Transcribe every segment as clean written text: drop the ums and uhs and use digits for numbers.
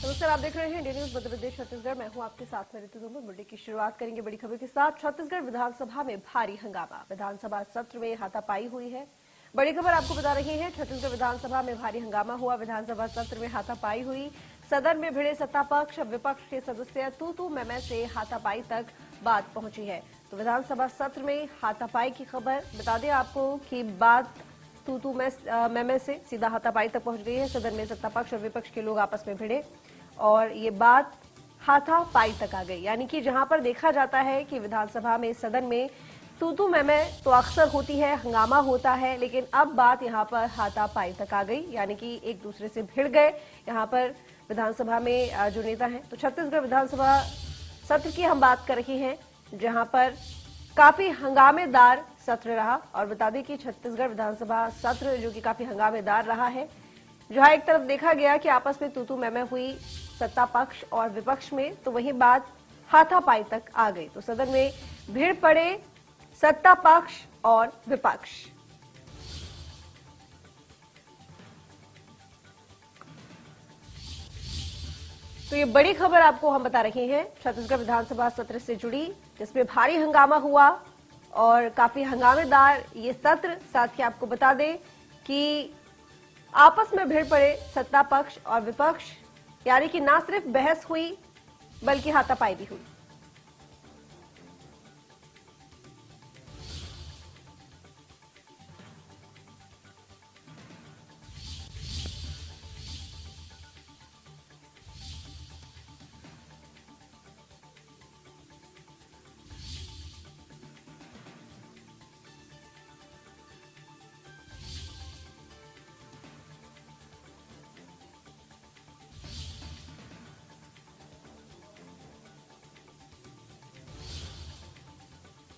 नमस्कार, आप देख रहे हैं इंडिया न्यूज मध्य प्रदेश छत्तीसगढ़। मैं हूं आपके साथ में ऋतु दुबे। बुलेटिन की शुरुआत करेंगे बड़ी खबर के साथ। छत्तीसगढ़ विधानसभा में भारी हंगामा, विधानसभा सत्र में हाथापाई हुई है। बड़ी खबर आपको बता रही है, छत्तीसगढ़ विधानसभा में भारी हंगामा हुआ, विधानसभा सत्र में हाथापाई हुई। सदन में भिड़े सत्ता पक्ष, विपक्ष के सदस्य तू मैं से हाथापाई तक बात पहुंची है। तो विधानसभा सत्र में हाथापाई की खबर बता दें आपको कि बात तू मैं से सीधा हाथापाई तक पहुंच गई है। सदन में सत्ता पक्ष और विपक्ष के लोग आपस में भिड़े और ये बात हाथापाई तक आ गई। यानी कि जहां पर देखा जाता है कि विधानसभा में सदन में तू मैं तो अक्सर होती है, हंगामा होता है, लेकिन अब बात यहां पर हाथापाई तक आ गई। यानी कि एक दूसरे से भिड़ गए यहां पर विधानसभा में जो नेता हैं। तो छत्तीसगढ़ विधानसभा सत्र की हम बात कर रहे हैं, जहां पर काफी हंगामेदार सत्र रहा। और बता दें कि छत्तीसगढ़ विधानसभा सत्र जो कि काफी हंगामेदार रहा है, जहां एक तरफ देखा गया कि आपस में तू मैं हुई सत्ता पक्ष और विपक्ष में, तो वही बात हाथापाई तक आ गई। तो सदन में भीड़ पड़े सत्ता पक्ष और विपक्ष। तो ये बड़ी खबर आपको हम बता रहे हैं छत्तीसगढ़ विधानसभा सत्र से जुड़ी, जिसमें भारी हंगामा हुआ और काफी हंगामेदार ये सत्र। साथ ही आपको बता दें कि आपस में भिड़ पड़े सत्ता पक्ष और विपक्ष, यानी कि ना सिर्फ बहस हुई बल्कि हाथापाई भी हुई।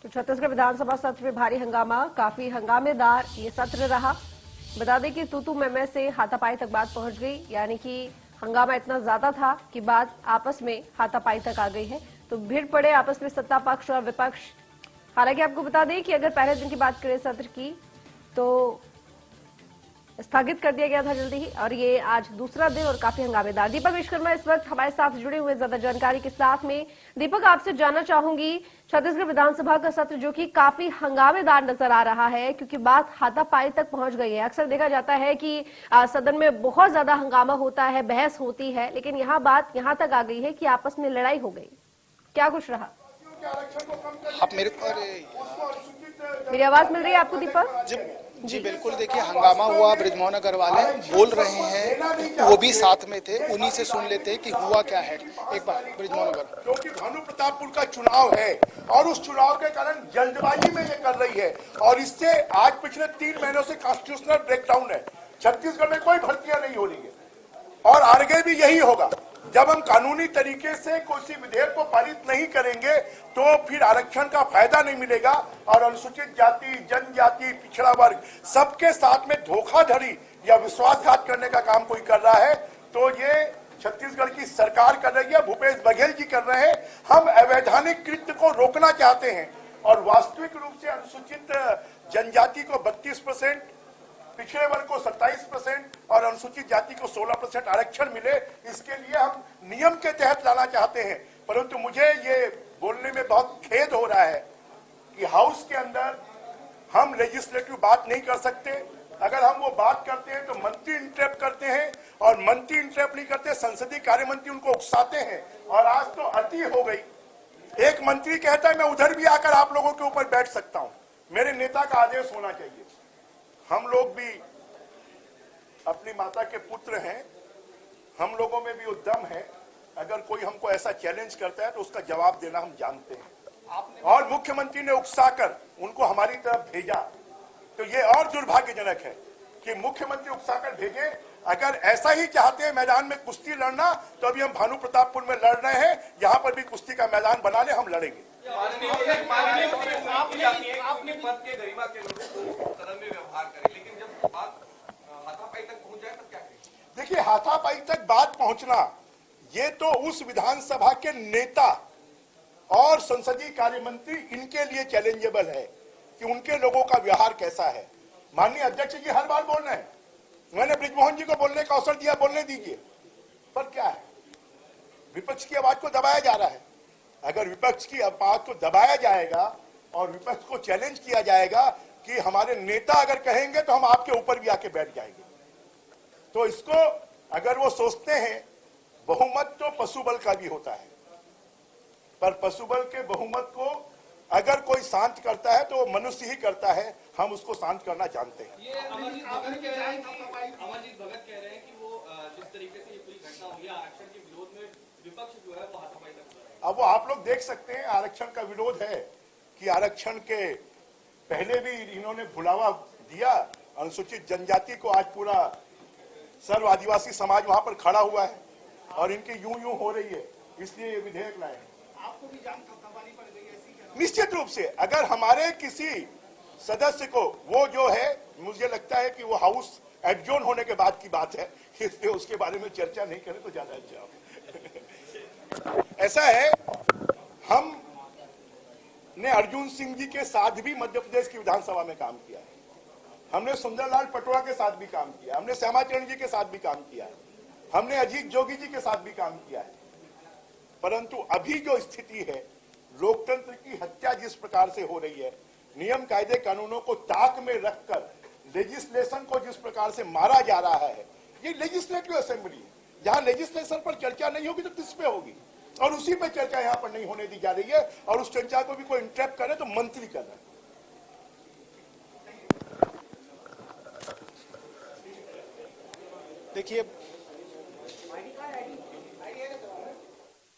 तो छत्तीसगढ़ विधानसभा सत्र में भारी हंगामा, काफी हंगामेदार ये सत्र रहा। बता दें कि तू मैं से हाथापाई तक बात पहुंच गई। यानी कि हंगामा इतना ज्यादा था कि बात आपस में हाथापाई तक आ गई है। तो भीड़ पड़े आपस में सत्ता पक्ष और विपक्ष। हालांकि आपको बता दें कि अगर पहले दिन की बात करें सत्र की, तो स्थगित कर दिया गया था जल्दी ही, और ये आज दूसरा दिन और काफी हंगामेदार। दीपक विश्वकर्मा इस वक्त हमारे साथ जुड़े हुए ज्यादा जानकारी के साथ में। दीपक, आपसे जानना चाहूंगी, छत्तीसगढ़ विधानसभा का सत्र जो कि काफी हंगामेदार नजर आ रहा है, क्योंकि बात हाथापाई तक पहुंच गई है। अक्सर देखा जाता है कि सदन में बहुत ज्यादा हंगामा होता है, बहस होती है, लेकिन यहाँ बात यहाँ तक आ गई है कि आपस में लड़ाई हो गई। क्या कुछ रहा? आप मेरी आवाज मिल रही है आपको दीपक? जी बिल्कुल। देखिए, हंगामा हुआ, बृजमोहन अग्रवाल बोल रहे हैं, वो भी साथ में थे, उन्हीं से सुन लेते हैं कि हुआ क्या है। एक बार बृजमोहन अग्रवाल। क्योंकि भानु प्रतापपुर का चुनाव है और उस चुनाव के कारण जल्दबाजी में ये कर रही है, और इससे आज पिछले 3 महीनों से कॉन्स्टिट्यूशनल ब्रेकडाउन है। छत्तीसगढ़ में कोई भर्तियां नहीं हो रही है और आगे भी यही होगा। जब हम कानूनी तरीके से किसी विधेयक को पारित नहीं करेंगे तो फिर आरक्षण का फायदा नहीं मिलेगा, और अनुसूचित जाति, जनजाति, पिछड़ा वर्ग सबके साथ में धोखाधड़ी या विश्वासघात करने का काम कोई कर रहा है, तो ये छत्तीसगढ़ की सरकार कर रही है, भूपेश बघेल जी कर रहे हैं। हम अवैधानिक कृत्य को रोकना चाहते हैं और वास्तविक रूप से अनुसूचित जनजाति को 32%, पिछड़े वर्ग को 27% और अनुसूचित जाति को 16% आरक्षण मिले, इसके लिए हम नियम के तहत लाना चाहते हैं। परंतु मुझे ये बोलने में बहुत खेद हो रहा है कि हाउस के अंदर हम लेजिस्लेटिव बात नहीं कर सकते। अगर हम वो बात करते हैं तो मंत्री इंटरप्ट करते हैं, और मंत्री इंटरप्ट नहीं करते, संसदीय कार्य मंत्री उनको उकसाते हैं, और आज तो अति हो गई। एक मंत्री कहता है मैं उधर भी आकर आप लोगों के ऊपर बैठ सकता हूं। मेरे नेता का आदेश होना चाहिए। हम लोग भी अपनी माता के पुत्र हैं, हम लोगों में भी उद्यम है। अगर कोई हमको ऐसा चैलेंज करता है तो उसका जवाब देना हम जानते हैं। और मुख्यमंत्री ने उकसाकर उनको हमारी तरफ भेजा, तो ये और दुर्भाग्यजनक है कि मुख्यमंत्री उकसाकर भेजे। अगर ऐसा ही चाहते हैं मैदान में कुश्ती लड़ना, तो अभी हम भानु प्रतापपुर में लड़ रहे हैं, यहाँ पर भी कुश्ती का मैदान बना ले, हम लड़ेंगे। अपने पद के गरिमा के लोगों को सदन में व्यवहार करें, लेकिन जब बात हाथापाई तक पहुंच जाए तब क्या करें? देखिए, हाथापाई तक बात पहुंचना ये तो उस विधानसभा के नेता और संसदीय कार्य मंत्री, इनके लिए चैलेंजेबल है कि उनके लोगों का व्यवहार कैसा है। माननीय अध्यक्ष जी हर बार बोल रहे हैं, मैंने बृजमोहन जी को बोलने का अवसर दिया, बोलने दीजिए, पर क्या है विपक्ष की आवाज को दबाया जा रहा है। अगर विपक्ष की आवाज को दबाया जाएगा और विपक्ष को चैलेंज किया जाएगा कि हमारे नेता अगर कहेंगे तो हम आपके ऊपर भी आके बैठ जाएंगे, तो इसको अगर वो सोचते हैं बहुमत तो पशुबल का भी होता है, पर पशुबल के बहुमत को अगर कोई शांत करता है तो वो मनुष्य ही करता है। हम उसको शांत करना जानते हैं। ये अमरजीत भगत कह रहे हैं कि वो जिस तरीके से ये पूरी घटना हुई है आरक्षण के विरोध में विपक्ष जो है वो हाथापाई तक कर रहा है। अब वो आप लोग देख सकते हैं आरक्षण का विरोध है कि आरक्षण के पहले भी इन्होंने बुलावा दिया अनुसूचित जनजाति को। आज पूरा सर्व आदिवासी समाज वहां पर खड़ा हुआ है और इनकी यूं हो रही है, इसलिए ये विधेयक लाए। आपको भी जान थपथपानी पड़ गई ऐसी क्या? निश्चित रूप से अगर हमारे किसी सदस्य को वो जो है, मुझे लगता है कि वो हाउस एडजोर्न होने के बाद की बात है, इसलिए उसके बारे में चर्चा नहीं करें तो ज्यादा अच्छा हो। ऐसा है, हम ने अर्जुन सिंह जी के साथ भी मध्य प्रदेश की विधानसभा में काम किया है, हमने सुंदरलाल पटोड़ा के साथ भी काम किया, हमने श्यामाचरण जी के साथ भी काम किया है, हमने अजीत जोगी जी के साथ भी काम किया है। परंतु अभी जो स्थिति है, लोकतंत्र की हत्या जिस प्रकार से हो रही है, नियम कायदे कानूनों को ताक में रखकर लेजिस्लेशन को जिस प्रकार से मारा जा रहा है, ये लेजिस्लेटिव असेंबली है। जहां लेजिस्लेशन पर चर्चा नहीं होगी तो किस पे होगी? और उसी पे चर्चा यहां पर नहीं होने दी जा रही है, और उस चर्चा को भी कोई इंटरप्ट करे तो मंत्री कर रहा है। देखिए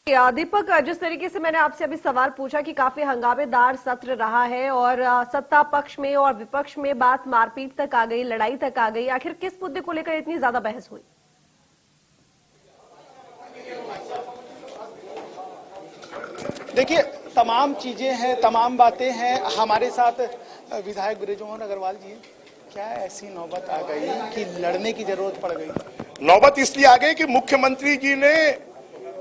दीपक, जिस तरीके से मैंने आपसे अभी सवाल पूछा कि काफी हंगामेदार सत्र रहा है और सत्ता पक्ष में और विपक्ष में बात मारपीट तक आ गई, लड़ाई तक आ गई, आखिर किस मुद्दे को लेकर इतनी ज्यादा बहस हुई? देखिए, तमाम चीजें हैं, तमाम बातें हैं। हमारे साथ विधायक बृजमोहन अग्रवाल जी, क्या ऐसी नौबत आ गई कि लड़ने की जरूरत पड़ गई? नौबत इसलिए आ गई कि मुख्यमंत्री जी ने,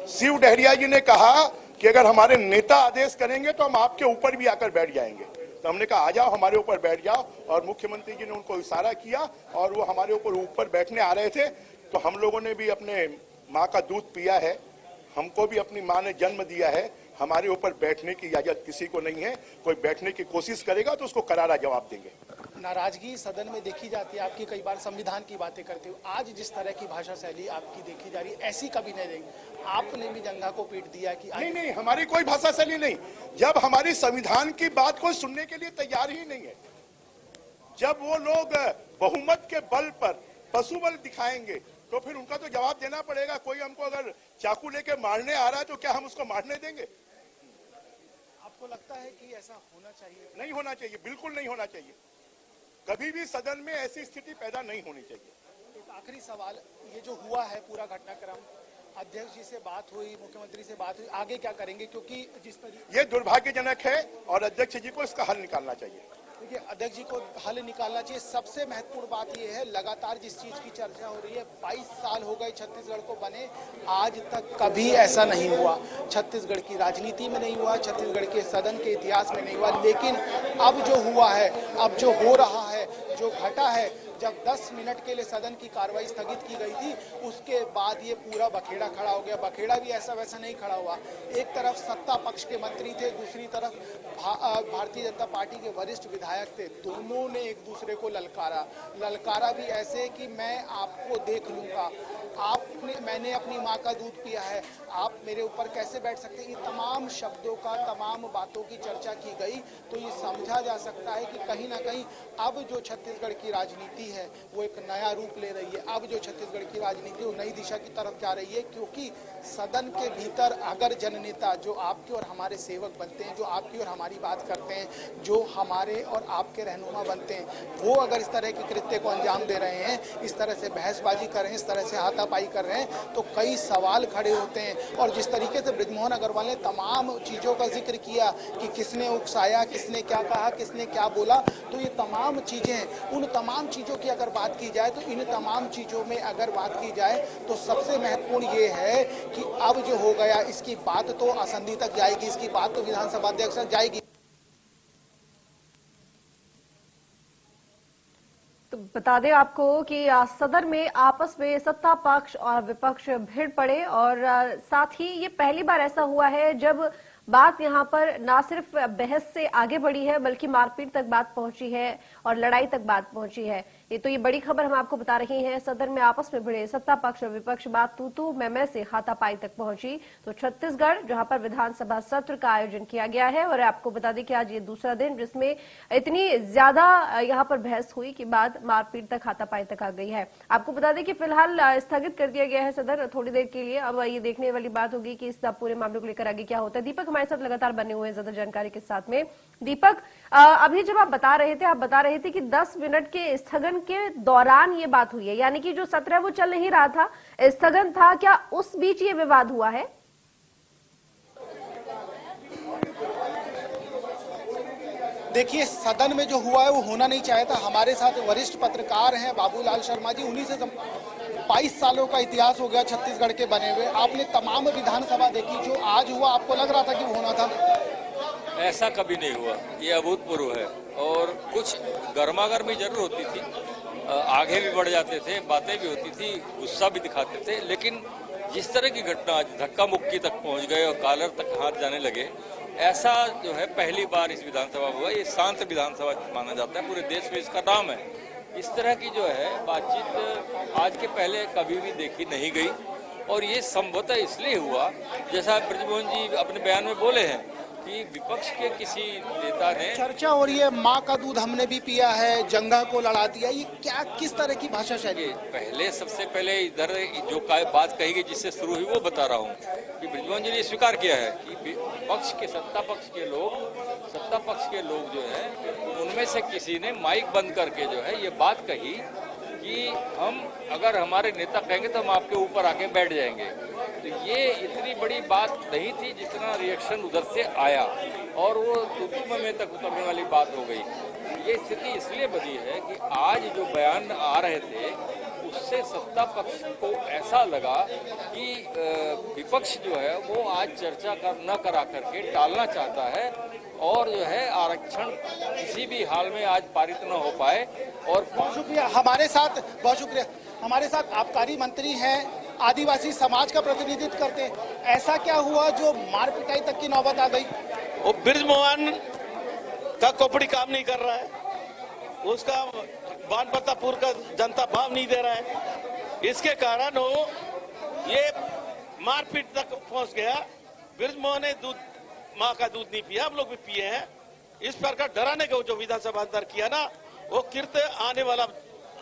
शिव डहरिया जी ने कहा कि अगर हमारे नेता आदेश करेंगे तो हम आपके ऊपर भी आकर बैठ जाएंगे। तो हमने कहा आ जाओ, हमारे ऊपर बैठ जाओ, और मुख्यमंत्री जी ने उनको इशारा किया और वो हमारे ऊपर बैठने आ रहे थे। तो हम लोगों ने भी अपने माँ का दूध पिया है, हमको भी अपनी माँ ने जन्म दिया है, हमारे ऊपर बैठने की इजाजत किसी को नहीं है। कोई बैठने की कोशिश करेगा तो उसको करारा जवाब देंगे। नाराजगी सदन में देखी जाती है आपकी, कई बार संविधान की बातें करते हो। आज जिस तरह की भाषा शैली आपकी देखी जा रही है, ऐसी कभी नहीं देखी। आपने भी जंगा को पीट दिया कि नहीं, हमारी कोई भाषा शैली नहीं। जब हमारी संविधान की बात कोई सुनने के लिए तैयार ही नहीं है, जब वो लोग बहुमत के बल पर पशुबल दिखाएंगे तो फिर उनका तो जवाब देना पड़ेगा। कोई हमको अगर चाकू लेके मारने आ रहा है तो क्या हम उसको मारने देंगे? आपको लगता है कि ऐसा होना चाहिए? नहीं होना चाहिए, बिल्कुल नहीं होना चाहिए। कभी भी सदन में ऐसी स्थिति पैदा नहीं होनी चाहिए। एक आखिरी सवाल, ये जो हुआ है पूरा घटनाक्रम, अध्यक्ष जी से बात हुई, मुख्यमंत्री से बात हुई, आगे क्या करेंगे? क्योंकि जिस तरीके ये दुर्भाग्यजनक है और अध्यक्ष जी को इसका हल निकालना चाहिए। देखिए, अध्यक्ष जी को हल निकालना चाहिए। सबसे महत्वपूर्ण बात यह है, लगातार जिस चीज की चर्चा हो रही है, 22 साल हो गए छत्तीसगढ़ को बने, आज तक कभी ऐसा नहीं हुआ। छत्तीसगढ़ की राजनीति में नहीं हुआ, छत्तीसगढ़ के सदन के इतिहास में नहीं हुआ। लेकिन अब जो हुआ है, अब जो हो रहा है, जो घटा है, जब 10 मिनट के लिए सदन की कार्रवाई स्थगित की गई थी, उसके बाद ये पूरा बखेड़ा खड़ा हो गया। बखेड़ा भी ऐसा वैसा नहीं खड़ा हुआ। एक तरफ सत्ता पक्ष के मंत्री थे, दूसरी तरफ भारतीय जनता पार्टी के वरिष्ठ विधायक थे। दोनों ने एक दूसरे को ललकारा भी ऐसे कि मैं आपको देख लूंगा, मैंने अपनी माँ का दूध पिया है, आप मेरे ऊपर कैसे बैठ सकते हैं। ये तमाम शब्दों का, तमाम बातों की चर्चा की गई। तो ये समझा जा सकता है कि कहीं ना कहीं अब जो छत्तीसगढ़ की राजनीति है वो एक नया रूप ले रही है। अब जो छत्तीसगढ़ की राजनीति वो नई दिशा की तरफ जा रही है, क्योंकि सदन के भीतर अगर जननेता जो आपके और हमारे सेवक बनते हैं, जो आपकी और हमारी बात करते हैं, जो हमारे और आपके रहनुमा बनते हैं, वो अगर इस तरह के कृत्य को अंजाम दे रहे हैं, इस तरह से बहसबाजी कर रहे हैं, इस तरह से हाथापाई कर रहे हैं, तो कई सवाल खड़े होते हैं। और जिस तरीके से बृजमोहन अग्रवाल ने तमाम चीज़ों का जिक्र किया कि किसने उकसाया, किसने क्या कहा, किसने क्या बोला, तो ये तमाम चीज़ें, उन तमाम चीज़ों की अगर बात की जाए, तो इन तमाम चीज़ों में अगर बात की जाए तो सबसे महत्वपूर्ण ये है कि अब जो हो गया, इसकी बात तो असंधी तक जाएगी, इसकी बात तो विधानसभा अध्यक्ष तक जाएगी। तो बता दें आपको कि सदन में आपस में सत्ता पक्ष और विपक्ष भिड़ पड़े और साथ ही ये पहली बार ऐसा हुआ है जब बात यहां पर ना सिर्फ बहस से आगे बढ़ी है बल्कि मारपीट तक बात पहुंची है और लड़ाई तक बात पहुंची है। ये बड़ी खबर हम आपको बता रहे हैं। सदन में आपस में भिड़े सत्ता पक्ष और विपक्ष, बात तू मैं से हाथापाई तक पहुंची। तो छत्तीसगढ़ जहां पर विधानसभा सत्र का आयोजन किया गया है और आपको बता दें कि आज ये दूसरा दिन जिसमें इतनी ज्यादा यहां पर बहस हुई कि बाद मारपीट तक हाथापाई तक आ गई है। आपको बता दें कि फिलहाल स्थगित कर दिया गया है सदन थोड़ी देर के लिए। अब ये देखने वाली बात होगी कि इस पूरे मामले को लेकर आगे क्या होता है। दीपक हमारे साथ लगातार बने हुए हैं ज्यादा जानकारी के साथ में। दीपक, अभी जब आप बता रहे थे कि 10 मिनट के स्थगन के दौरान ये बात हुई है, यानी कि जो सत्र है वो चल नहीं रहा था, स्थगन था, क्या उस बीच ये विवाद हुआ है? देखिए, सदन में जो हुआ है वो होना नहीं चाहे था। हमारे साथ वरिष्ठ पत्रकार हैं बाबूलाल शर्मा जी, उन्हीं से 22 सालों का इतिहास हो गया छत्तीसगढ़ के बने हुए। आपने तमाम विधानसभा देखी, जो आज हुआ आपको लग रहा था कि वो होना था? ऐसा कभी नहीं हुआ, ये अभूतपूर्व है। और कुछ गर्मा गर्मी जरूर होती थी, आगे भी बढ़ जाते थे, बातें भी होती थी, गुस्सा भी दिखाते थे, लेकिन जिस तरह की घटना आज धक्का मुक्की तक पहुंच गए और कॉलर तक हाथ जाने लगे, ऐसा जो है पहली बार इस विधानसभा में हुआ। ये शांत विधानसभा माना जाता है, पूरे देश में इसका नाम है। इस तरह की जो है बातचीत आज के पहले कभी भी देखी नहीं गई। और ये संभवतः इसलिए हुआ, जैसा बृजमोहन जी अपने बयान में बोले हैं कि विपक्ष के किसी नेता ने चर्चा हो रही है माँ का दूध हमने भी पिया है, जंगा को लड़ा दिया, ये क्या किस तरह की भाषा शैली? पहले सबसे पहले इधर जो बात कही गई जिससे शुरू हुई वो बता रहा हूँ कि बृजमोहन जी ने स्वीकार किया है कि पक्ष के सत्ता पक्ष के लोग जो है उनमें से किसी ने माइक बंद करके जो है ये बात कही कि हम अगर हमारे नेता कहेंगे तो हम आपके ऊपर आके बैठ जाएंगे। तो ये इतनी बड़ी बात नहीं थी जितना रिएक्शन उधर से आया और वो तू में तक उतरने वाली बात हो गई। ये स्थिति इसलिए बनी है कि आज जो बयान आ रहे थे उससे सत्ता पक्ष को ऐसा लगा कि विपक्ष जो है वो आज चर्चा न करा करके टालना चाहता है और जो है आरक्षण किसी भी हाल में आज पारित न हो पाए। और बहुत शुक्रिया। बहुत शुक्रिया। हमारे साथ आबकारी मंत्री हैं, आदिवासी समाज का प्रतिनिधित्व करते हैं। ऐसा क्या हुआ जो मार पिटाई तक की नौबत आ गई? वो बृजमोहन का खोपड़ी काम नहीं कर रहा है, उसका बानपतापुर का जनता भाव नहीं दे रहा है, इसके कारण वो ये मारपीट तक पहुंच गया। बृजमोहन ने माँ का दूध नहीं पिया, हम लोग भी पिए हैं। इस प्रकार डराने का जो विधानसभा अंदर किया ना, वो किर्त आने वाला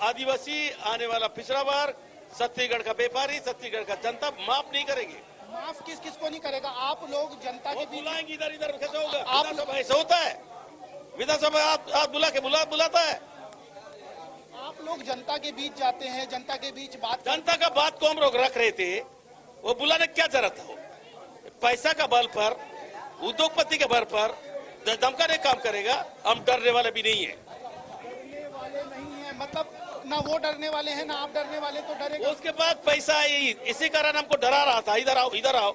आदिवासी, आने वाला पिछड़ा वर्ग, छत्तीसगढ़ का व्यापारी, छत्तीसगढ़ का जनता माफ नहीं करेंगे। माफ किस को नहीं करेगा? आप लोग जनता के बीच बुलाएंगे, इधर इधर कैसे होगा? विधानसभा ऐसा होता है? विधानसभा आप बुलाता है। आप लोग जनता के बीच जाते हैं, जनता के बीच जनता का बात को हम लोग रख रहे थे, वो बुलाने क्या जरूरत हो? पैसा का बल पर, उद्योगपति के बल पर धमकाने काम करेगा। हम डरने वाले भी नहीं है। डरने वाले नहीं है मतलब ना वो डरने वाले हैं ना आप डरने वाले, तो डरेगा। उसके बाद पैसा आई, इसी कारण हमको डरा रहा था, इधर आओ।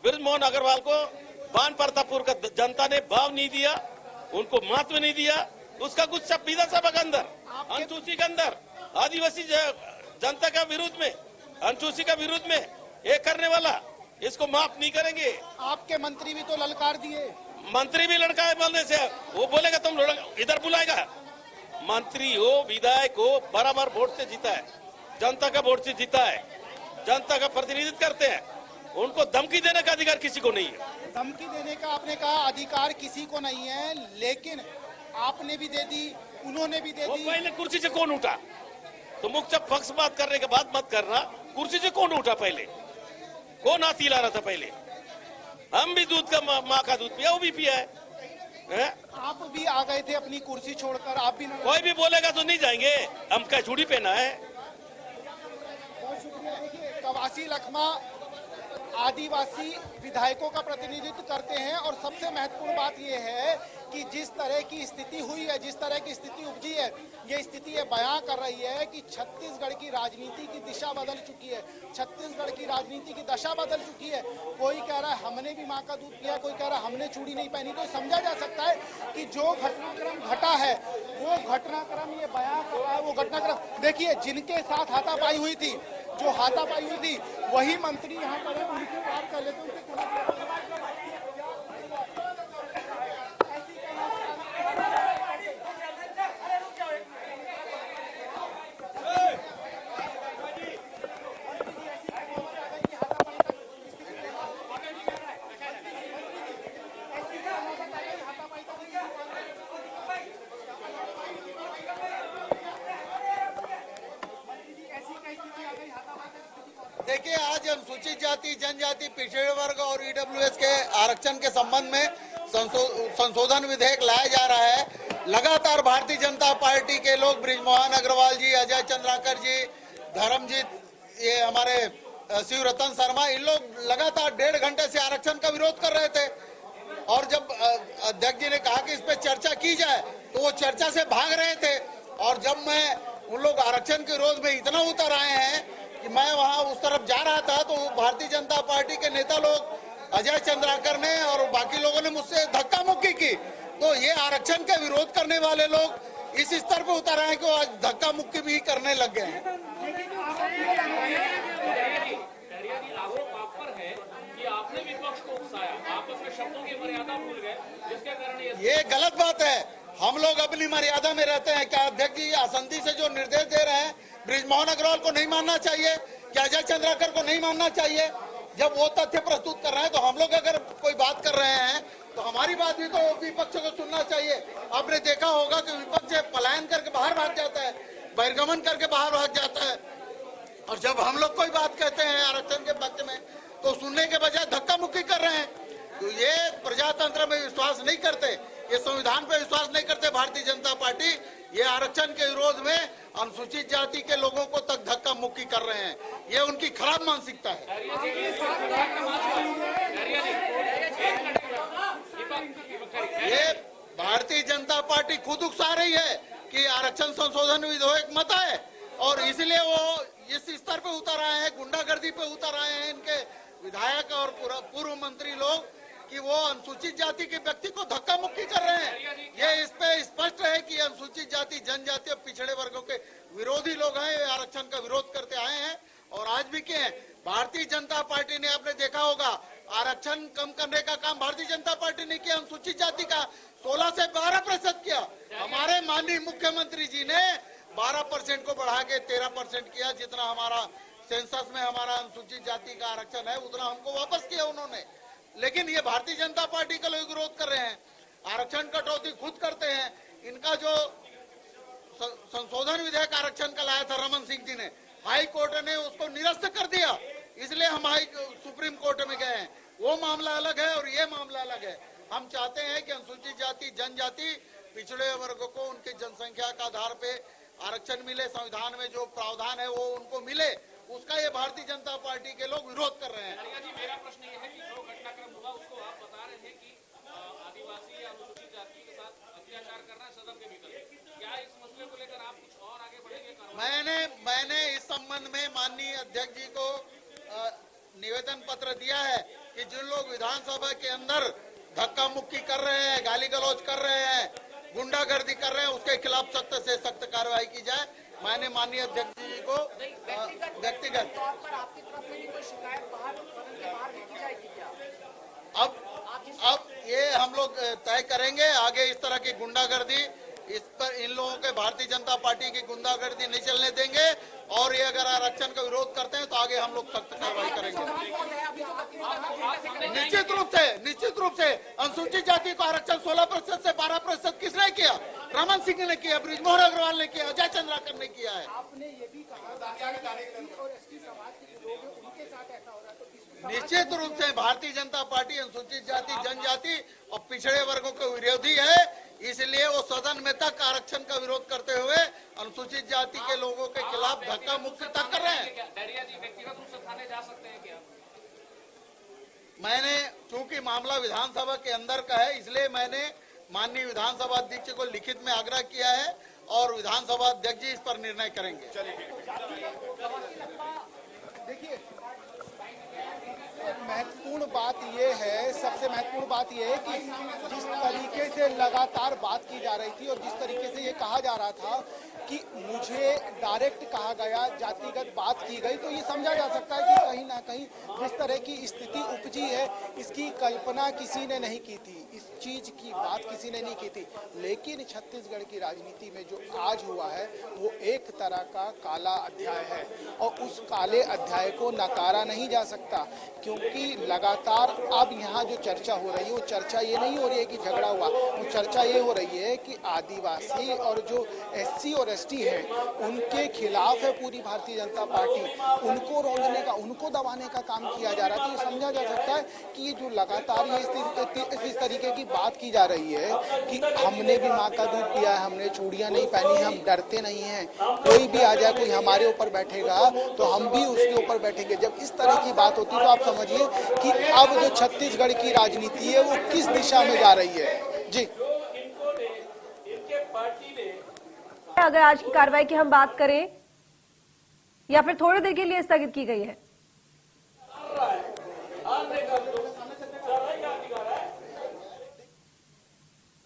बृजमोहन अग्रवाल को बानपतापुर का जनता ने भाव नहीं दिया, उनको महत्व नहीं दिया। उसका गुस्सा विधानसभा के अंदर, अनुसूची के अंदर, आदिवासी जनता का विरोध में, अनुसूची का विरोध में ये करने वाला, इसको माफ नहीं करेंगे। आपके मंत्री भी तो ललकार दिए। मंत्री भी लड़का है बोलने से, वो बोलेगा तुम इधर बुलाएगा। मंत्री हो, विधायक हो, बराबर वोट से जीता है, जनता का वोट से जीता है, जनता का प्रतिनिधित्व करते हैं। उनको धमकी देने का अधिकार किसी को नहीं है। धमकी देने का आपने कहा अधिकार किसी को नहीं है, लेकिन आपने भी दे दी, उन्होंने भी दे दी। पहले कुर्सी से कौन उठा? तो मुख्य पक्ष बात करने के बाद मत करना। कुर्सी से कौन उठा? पहले कौन हाथ हिला रहा था? पहले हम भी दूध का माँ का दूध पिया, वो भी पिया है। आप भी आ गए थे अपनी कुर्सी छोड़कर, आप भी कोई भी बोलेगा तो नहीं जाएंगे। हम क्या चूड़ी पहना है? बहुत शुक्रिया। देखिए, कवासी लखमा आदिवासी विधायकों का प्रतिनिधित्व करते हैं। और सबसे महत्वपूर्ण बात यह है कि जिस तरह की स्थिति हुई है, जिस तरह की स्थिति उपजी है, ये स्थिति ये बयां कर रही है कि छत्तीसगढ़ की राजनीति की दिशा बदल चुकी है, छत्तीसगढ़ की राजनीति की दशा बदल चुकी है। कोई कह रहा है हमने भी माँ का दूध पिया, कोई कह रहा है हमने चूड़ी नहीं पहनी। तो समझा जा सकता है कि जो घटनाक्रम घटा है वो घटनाक्रम ये बयां कर रहा है। वो घटनाक्रम देखिए, जिनके साथ हाथापाई हुई थी, जो हाथापाई हुई थी, वही मंत्री यहाँ पर है, उनकी बात कर लेते हैं। देखिए, आज अनुसूचित जाति, जनजाति, पिछड़े वर्ग और ईडब्ल्यूएस के आरक्षण के संबंध में संशोधन विधेयक लाया जा रहा है। लगातार भारतीय जनता पार्टी के लोग बृजमोहन अग्रवाल जी, अजय चंद्राकर जी, धर्मजीत, ये हमारे शिवरतन शर्मा, इन लोग लगातार 1.5 घंटे से आरक्षण का विरोध कर रहे थे। और जब अध्यक्ष जी ने कहा कि इस पे चर्चा की जाए तो वो चर्चा से भाग रहे थे। और जब मैं उन लोग आरक्षण के विरोध में इतना उतर आए हैं कि मैं वहां उस तरफ जा रहा था तो भारतीय जनता पार्टी के नेता लोग, अजय चंद्राकर ने और बाकी लोगों ने मुझसे धक्का मुक्की की। तो ये आरक्षण का विरोध करने वाले लोग इस स्तर पे उतर आए हैं कि वो आज धक्का मुक्की भी करने लग गए हैं। आपने विपक्ष को उकसाया, आपस में शब्दों की मर्यादा भूल गए, जिसके कारण ये गलत बात है। हम लोग अपनी मर्यादा में रहते हैं। क्या अध्यक्ष जी आसंदी से जो निर्देश दे रहे हैं, बृजमोहन अग्रवाल को नहीं मानना चाहिए? क्या अजय चंद्राकर को नहीं मानना चाहिए? जब वो तथ्य प्रस्तुत कर रहे हैं तो हम लोग अगर कोई बात कर रहे हैं तो हमारी बात भी तो विपक्ष को सुनना चाहिए। आपने देखा होगा कि विपक्ष पलायन करके बाहर भाग जाता है, बहिर्गमन करके बाहर भाग जाता है। और जब हम लोग कोई बात कहते हैं आरक्षण के पक्ष में तो सुनने के बजाय धक्का मुक्की कर रहे हैं। तो ये प्रजातंत्र में विश्वास नहीं करते, ये संविधान पे विश्वास नहीं करते भारतीय जनता पार्टी। ये आरक्षण के विरोध में अनुसूचित जाति के लोगों को तक धक्का मुक्की कर रहे हैं। ये उनकी खराब मानसिकता है। ये भारतीय जनता पार्टी खुद उकसा रही है कि आरक्षण संशोधन विधेयक मत आए, और इसलिए वो इस स्तर पे उतर आए हैं, गुंडागर्दी पे उतर आए हैं इनके विधायक और पूर्व मंत्री लोग, कि वो अनुसूचित जाति के व्यक्ति को धक्का मुक्की कर रहे हैं। ये इस पे स्पष्ट है कि अनुसूचित जाति, जनजाति और पिछड़े वर्गों के विरोधी लोग हैं। ये आरक्षण का विरोध करते आए हैं और आज भी किए हैं। भारतीय जनता पार्टी ने, आपने देखा होगा, आरक्षण कम करने का काम भारतीय जनता पार्टी ने किया। अनुसूचित जाति का 16 से 12% किया। हमारे माननीय मुख्यमंत्री जी ने 12% को बढ़ा के 13% किया। जितना हमारा सेंसस में हमारा अनुसूचित जाति का आरक्षण है उतना हमको वापस किया उन्होंने। लेकिन ये भारतीय जनता पार्टी के लोग विरोध कर रहे हैं, आरक्षण कटौती खुद करते हैं। इनका जो संशोधन विधेयक आरक्षण का लाया था रमन सिंह जी ने, हाई कोर्ट ने उसको निरस्त कर दिया। इसलिए हम सुप्रीम कोर्ट में गए हैं। वो मामला अलग है और ये मामला अलग है। हम चाहते हैं कि अनुसूचित जाति, जनजाति, पिछड़े वर्गों को उनकी जनसंख्या के आधार पे आरक्षण मिले, संविधान में जो प्रावधान है वो उनको मिले। उसका ये भारतीय जनता पार्टी के लोग विरोध कर रहे हैं। मेरा प्रश्न ये है कि जो घटनाक्रम हुआ उसको आप बता रहे हैं कि आदिवासी या अनुसूचित जाति के साथ अत्याचार करना सदन के भीतर, क्या इस मसले को लेकर आप कुछ और आगे बढ़ेंगे? मैंने इस संबंध में माननीय अध्यक्ष जी को निवेदन पत्र दिया है कि जिन लोग विधानसभा के अंदर धक्का मुक्की कर रहे हैं, गाली गलौज कर रहे हैं, गुंडागर्दी कर रहे हैं, उसके खिलाफ सख्त से सख्त कार्रवाई की जाए। मैंने माननीय अध्यक्ष जी को व्यक्तिगत तौर पर आपकी तरफ से भी कोई शिकायत बाहर भी की जाएगी क्या? अब ये हम लोग तय करेंगे। आगे इस तरह की गुंडागर्दी, इस पर इन लोगों के भारतीय जनता पार्टी की गुंडागर्दी नहीं चलने देंगे। और ये अगर आरक्षण का विरोध करते हैं तो आगे हम लोग सख्त कार्रवाई करेंगे। निश्चित रूप से अनुसूचित जाति को आरक्षण 16% से 12% किसने किया? रमन सिंह ने किया, बृजमोहन अग्रवाल ने किया, अजय चंद्राकर ने किया है। आपने ये भी कहा और एसटी समाज के जो लोग हैं उनके साथ ऐसा हो रहा है, तो निश्चित रूप से भारतीय जनता पार्टी अनुसूचित जाति, जनजाति और पिछड़े वर्गों के विरोधी है। इसलिए वो सदन में तक आरक्षण का विरोध करते हुए अनुसूचित जाति के लोगों के खिलाफ धक्का मुक्की तक कर रहे हैं। डरिया जी व्यक्तिगत रूप से थाने जा सकते हैं क्या? मैंने चूंकि मामला विधानसभा के अंदर का है, इसलिए मैंने माननीय विधानसभा अध्यक्ष को लिखित में आग्रह किया है और विधानसभा अध्यक्ष जी इस पर निर्णय करेंगे। देखिए, महत्वपूर्ण बात यह है, सबसे महत्वपूर्ण बात यह है कि जिस तरीके से लगातार बात की जा रही थी और जिस तरीके से ये कहा जा रहा था कि मुझे डायरेक्ट कहा गया, जातिगत बात की गई, तो ये समझा जा सकता है कि कहीं ना कहीं जिस तरह की स्थिति उपजी है इसकी कल्पना किसी ने नहीं की थी, इस चीज की बात किसी ने नहीं की थी। लेकिन छत्तीसगढ़ की राजनीति में जो आज हुआ है वो एक तरह का काला अध्याय है और उस काले अध्याय को नकारा नहीं जा सकता, क्योंकि लगातार अब यहाँ जो चर्चा हो रही है वो चर्चा ये नहीं हो रही है कि झगड़ा हुआ, वो चर्चा ये हो रही है कि आदिवासी और जो SC और ST है उनके खिलाफ है पूरी भारतीय जनता पार्टी, उनको रौंदने का, उनको दबाने का काम किया जा रहा है। तो ये समझा जा सकता है कि ये जो लगातार ये इस तरीके की बात की जा रही है कि हमने भी माँ का दूध पिया है, हमने चूड़ियां नहीं पहनी, हम डरते नहीं हैं, कोई भी आ जाए, कोई हमारे ऊपर बैठेगा तो हम भी उसके ऊपर बैठेंगे। जब इस तरह की बात होती है तो आप समझिए कि अब जो छत्तीसगढ़ की राजनीति है वो किस दिशा में जा रही है। जी, अगर आज की कार्रवाई की हम बात करें या फिर थोड़ी देर के लिए स्थगित की गई है?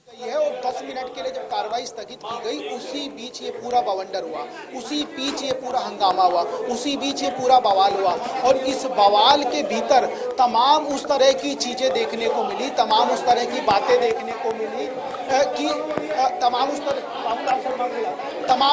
ये है और 10 मिनट के लिए जब कार्रवाई स्थगित की गई उसी बीच ये पूरा बवंडर हुआ, उसी बीच ये पूरा हंगामा हुआ, उसी बीच ये पूरा बवाल हुआ और इस बवाल के भीतर तमाम उस तरह की चीजें देखने को मिली, तमाम उस तरह की बातें देखने को मिली कि तमाम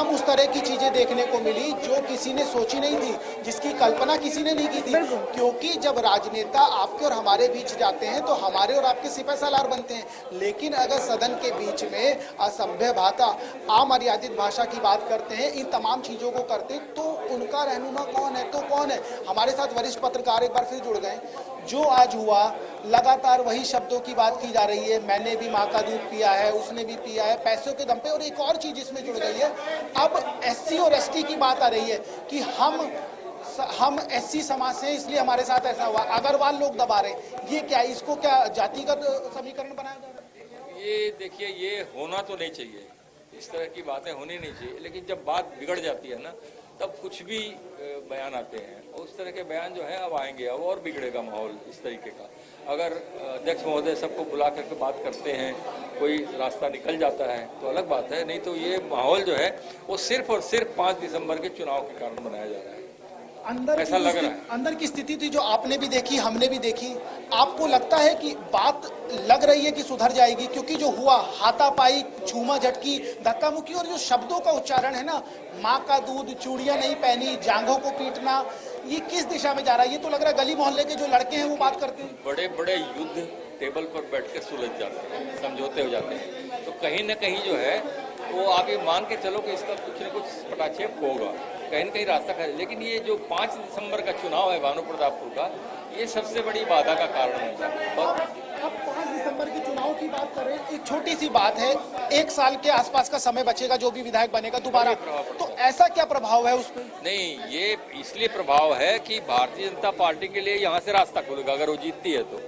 उस तरह की चीजें देखने को मिली जो किसी ने सोची नहीं थी, जिसकी कल्पना किसी ने नहीं की थी। क्योंकि जब राजनेता आपके और हमारे बीच जाते हैं तो हमारे और आपके सिपह सालार बनते हैं, लेकिन अगर सदन के बीच में असभ्य भाषा, अमर्यादित भाषा की बात करते हैं, इन तमाम चीजों को करते तो उनका रहनुमा कौन है? तो कौन है? हमारे साथ वरिष्ठ पत्रकार एक बार फिर जुड़ गए। जो आज हुआ लगातार वही शब्दों की बात की जा रही है, मैंने भी माँ का दूध पिया है, उसने भी पिया है, पैसों के दम पे। और एक और चीज इसमें जुड़ गई है, अब SC और ST की बात आ रही है कि हम SC समाज से इसलिए हमारे साथ ऐसा हुआ, अग्रवाल लोग दबा रहे। ये क्या, इसको क्या जातिगत समीकरण बनाया जा रहा है? ये देखिए, ये होना तो नहीं चाहिए, इस तरह की बातें होनी नहीं चाहिए, लेकिन जब बात बिगड़ जाती है ना तब कुछ भी बयान आते हैं और उस तरह के बयान जो है अब आएंगे, अब और बिगड़ेगा माहौल इस तरीके का। अगर अध्यक्ष महोदय सबको बुला करके बात करते हैं, कोई रास्ता निकल जाता है तो अलग बात है, नहीं तो ये माहौल जो है वो सिर्फ और सिर्फ 5 दिसंबर के चुनाव के कारण बनाया जा रहा है। ऐसा लग रहा है। अंदर की स्थिति थी जो आपने भी देखी, हमने भी देखी। आपको लगता है कि बात लग रही है कि सुधर जाएगी? क्योंकि जो हुआ हाथापाई, छूमा झटकी, धक्का मुक्की और जो शब्दों का उच्चारण है ना, माँ का दूध, चूड़ियां नहीं पहनी, जांघों को पीटना, ये किस दिशा में जा रहा है? ये तो लग रहा है गली मोहल्ले के जो लड़के हैं वो बात करते हैं। बड़े बड़े युद्ध टेबल पर बैठ कर सुलझ जाते हैं, समझौते हो जाते हैं, तो कहीं न कहीं जो है वो आप ये मान के चलो कि इसका कुछ न कुछ पटाक्षेप होगा, कहीं न कहीं रास्ता खा। लेकिन ये जो 5 दिसंबर का चुनाव है भानु प्रतापपुर का, ये सबसे बड़ी बाधा का कारण है। अब 5 दिसंबर के चुनाव की बात करें, एक छोटी सी बात है, 1 साल के आसपास का समय बचेगा, जो भी विधायक बनेगा दोबारा, तो ऐसा क्या प्रभाव है उस पर? नहीं, ये इसलिए प्रभाव है कि भारतीय जनता पार्टी के लिए यहाँ से रास्ता खुलेगा अगर वो जीतती है तो।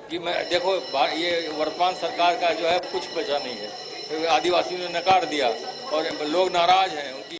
कि मैं देखो, ये वर्तमान सरकार का जो है कुछ बचा नहीं है, आदिवासियों ने नकार दिया और लोग नाराज हैं। उनकी